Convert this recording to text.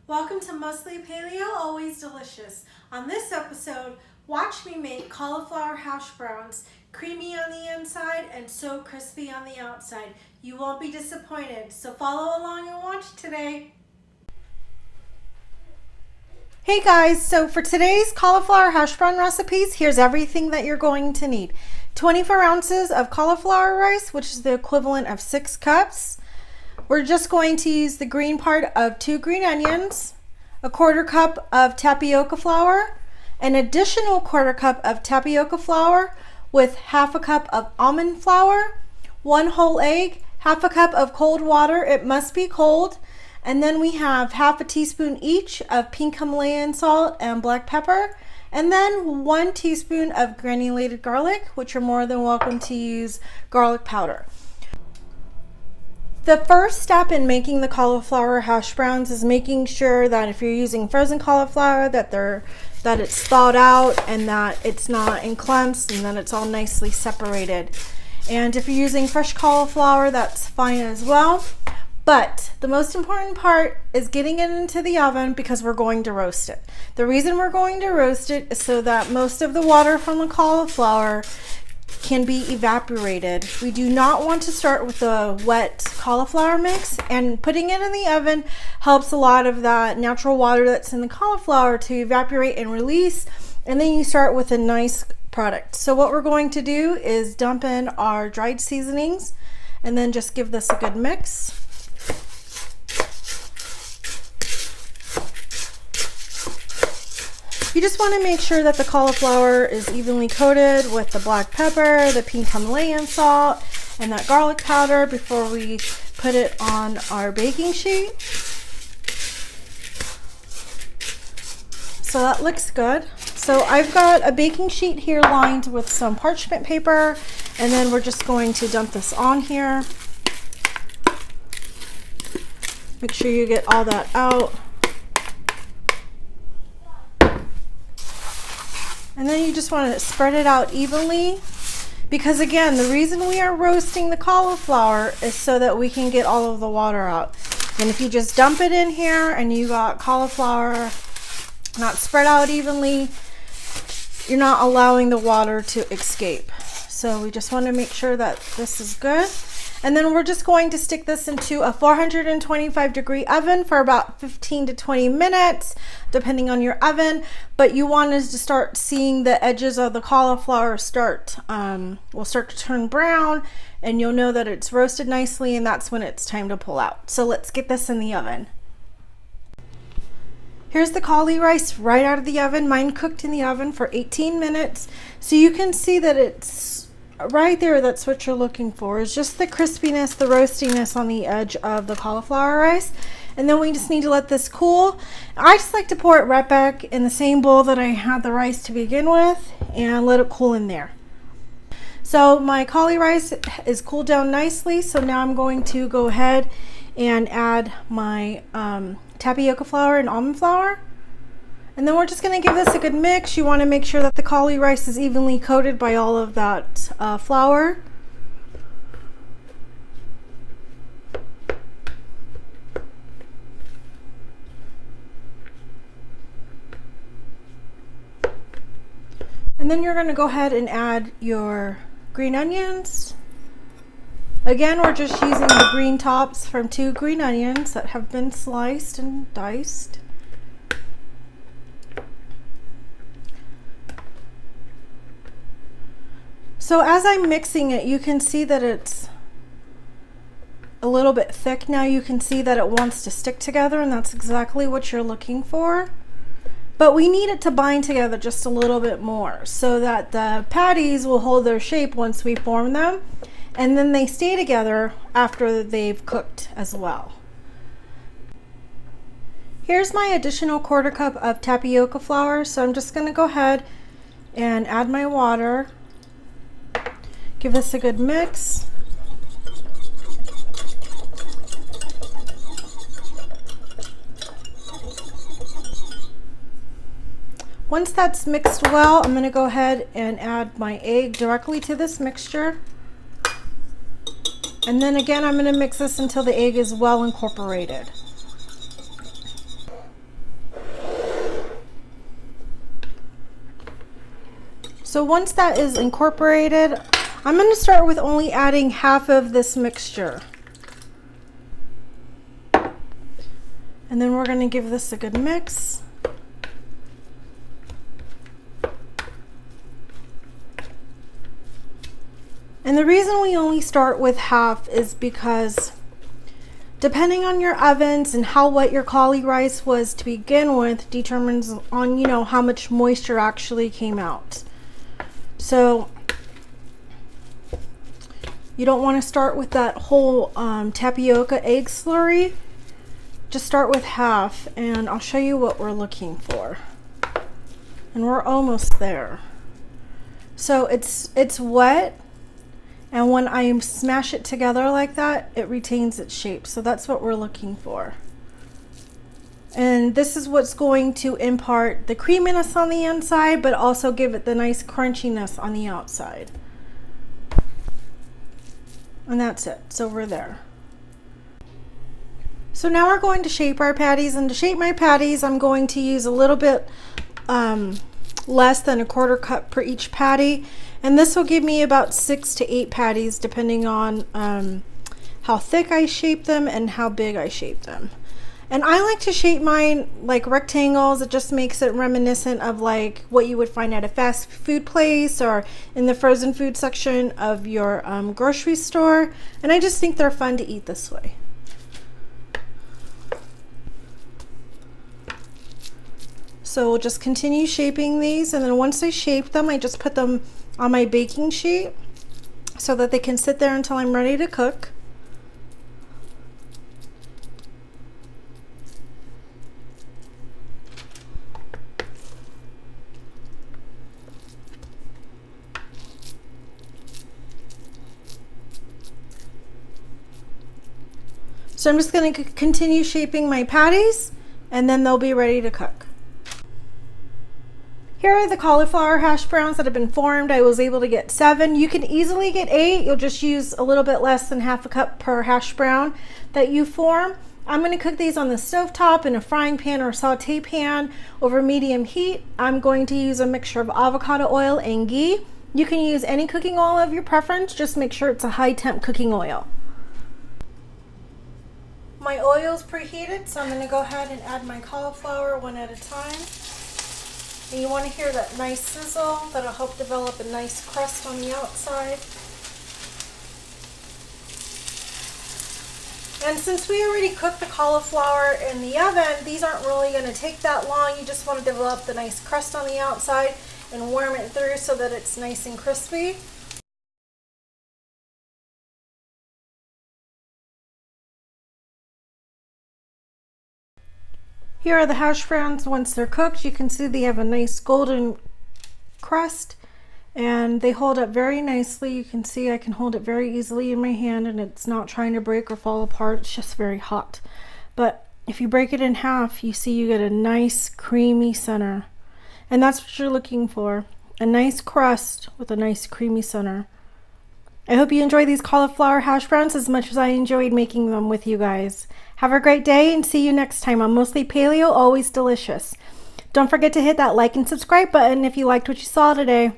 Welcome to Mostly Paleo, Always Delicious. On this episode, watch me make cauliflower hash browns, creamy on the inside and so crispy on the outside. You won't be disappointed, so follow along and watch today. Hey guys, so for today's cauliflower hash brown recipes, here's everything that you're going to need. 24 ounces of cauliflower rice, which is the equivalent of 6 cups. We're just going to use the green part of 2 green onions, a 1/4 cup of tapioca flour, an additional 1/4 cup of tapioca flour with 1/2 cup of almond flour, 1 whole egg, 1/2 cup of cold water. It must be cold. And then we have 1/2 teaspoon each of pink Himalayan salt and black pepper. And then 1 teaspoon of granulated garlic, which you're more than welcome to use garlic powder. The first step in making the cauliflower hash browns is making sure that if you're using frozen cauliflower that it's thawed out and that it's not in clumps and that it's all nicely separated. And if you're using fresh cauliflower, that's fine as well. But the most important part is getting it into the oven because we're going to roast it. The reason we're going to roast it is so that most of the water from the cauliflower can be evaporated. We do not want to start with a wet cauliflower mix, and putting it in the oven helps a lot of that natural water that's in the cauliflower to evaporate and release, and then you start with a nice product. So what we're going to do is dump in our dried seasonings and then just give this a good mix. You just want to make sure that the cauliflower is evenly coated with the black pepper, the pink Himalayan salt, and that garlic powder before we put it on our baking sheet. So that looks good. So I've got a baking sheet here lined with some parchment paper, and then we're just going to dump this on here. Make sure you get all that out. And then you just want to spread it out evenly, because again, the reason we are roasting the cauliflower is so that we can get all of the water out. And if you just dump it in here and you got cauliflower not spread out evenly, you're not allowing the water to escape. So we just want to make sure that this is good. And then we're just going to stick this into a 425-degree oven for about 15 to 20 minutes, depending on your oven. But you want us to start seeing the edges of the cauliflower will start to turn brown, and you'll know that it's roasted nicely, and that's when it's time to pull out. So let's get this in the oven. Here's the cauli rice right out of the oven. Mine cooked in the oven for 18 minutes. So you can see that it's right there. That's what you're looking for, is just the crispiness, the roastiness on the edge of the cauliflower rice. And then we just need to let this cool. I just like to pour it right back in the same bowl that I had the rice to begin with and let it cool in there. So my cauli rice is cooled down nicely. So now I'm going to go ahead and add my tapioca flour and almond flour. And then we're just going to give this a good mix. You want to make sure that the cauli rice is evenly coated by all of that flour. And then you're going to go ahead and add your green onions. Again, we're just using the green tops from 2 green onions that have been sliced and diced. So as I'm mixing it, you can see that it's a little bit thick now. You can see that it wants to stick together, and that's exactly what you're looking for. But we need it to bind together just a little bit more so that the patties will hold their shape once we form them, and then they stay together after they've cooked as well. Here's my additional 1/4 cup of tapioca flour. So I'm just going to go ahead and add my water. Give this a good mix. Once that's mixed well, I'm going to go ahead and add my egg directly to this mixture. And then again, I'm going to mix this until the egg is well incorporated. So once that is incorporated, I'm going to start with only adding half of this mixture. And then we're going to give this a good mix. And the reason we only start with half is because depending on your ovens and how wet your cauli rice was to begin with determines on, how much moisture actually came out. So you don't want to start with that whole tapioca egg slurry. Just start with half, and I'll show you what we're looking for. And we're almost there. So it's wet, and when I smash it together like that, it retains its shape. So that's what we're looking for. And this is what's going to impart the creaminess on the inside, but also give it the nice crunchiness on the outside. And that's it. So we're there. So now we're going to shape our patties, and to shape my patties, I'm going to use a little bit less than a 1/4 cup per each patty. And this will give me about 6 to 8 patties depending on how thick I shape them and how big I shape them. And I like to shape mine like rectangles. It just makes it reminiscent of like what you would find at a fast food place or in the frozen food section of your grocery store. And I just think they're fun to eat this way. So we'll just continue shaping these, and then once I shape them, I just put them on my baking sheet so that they can sit there until I'm ready to cook. So I'm just going to continue shaping my patties, and then they'll be ready to cook. Here are the cauliflower hash browns that have been formed. I was able to get 7. You can easily get 8. You'll just use a little bit less than half a cup per hash brown that you form. I'm going to cook these on the stovetop in a frying pan or saute pan over medium heat. I'm going to use a mixture of avocado oil and ghee. You can use any cooking oil of your preference. Just make sure it's a high temp cooking oil. My oil's preheated, so I'm going to go ahead and add my cauliflower one at a time. And you want to hear that nice sizzle. That'll help develop a nice crust on the outside. And since we already cooked the cauliflower in the oven, these aren't really going to take that long. You just want to develop the nice crust on the outside and warm it through so that it's nice and crispy. Here are the hash browns once they're cooked. You can see they have a nice golden crust and they hold up very nicely. You can see I can hold it very easily in my hand and it's not trying to break or fall apart. It's just very hot. But if you break it in half, you see you get a nice creamy center. And that's what you're looking for. A nice crust with a nice creamy center. I hope you enjoy these cauliflower hash browns as much as I enjoyed making them with you guys. Have a great day and see you next time on Mostly Paleo, Always Delicious. Don't forget to hit that like and subscribe button if you liked what you saw today.